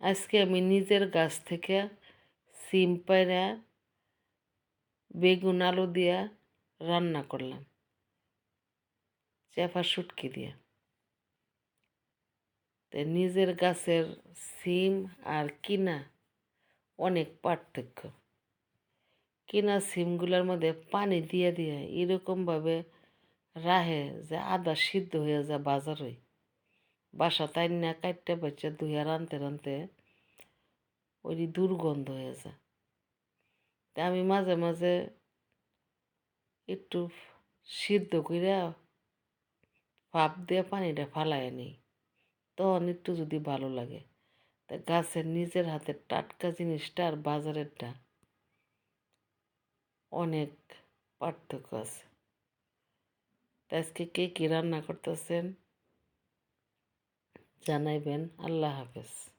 আজকে আমি নিজের গাছ থেকে সিম পাইরা বেগুন আলু দিয়া রান্না করলাম, চেপা শুটকি দিয়া। নিজের গাছের সিম আর কিনা অনেক পার্থক্য। কিনা সিমগুলোর মধ্যে পানি দিয়ে দিয়ে এরকমভাবে রাহে যে আদা সিদ্ধ হয়ে যায় বাজারে। বাসা তাই না কাটতে বাচ্চা ধুইয়া রানতে রানতে ওই দুর্গন্ধ হয়ে যায়। তা আমি মাঝে মাঝে একটু সিদ্ধ কইরা ভাপ দিয়ে পানিটা ফালাইয়া নিই, তখন একটু যদি ভালো লাগে। তা গাছের নিজের হাতের টাটকা জিনিসটা আর বাজারেরটা অনেক পার্থক্য আছে। তা আজকে কে কী রান্না করতেছেন জানাইবেন। আল্লাহ হাফেজ।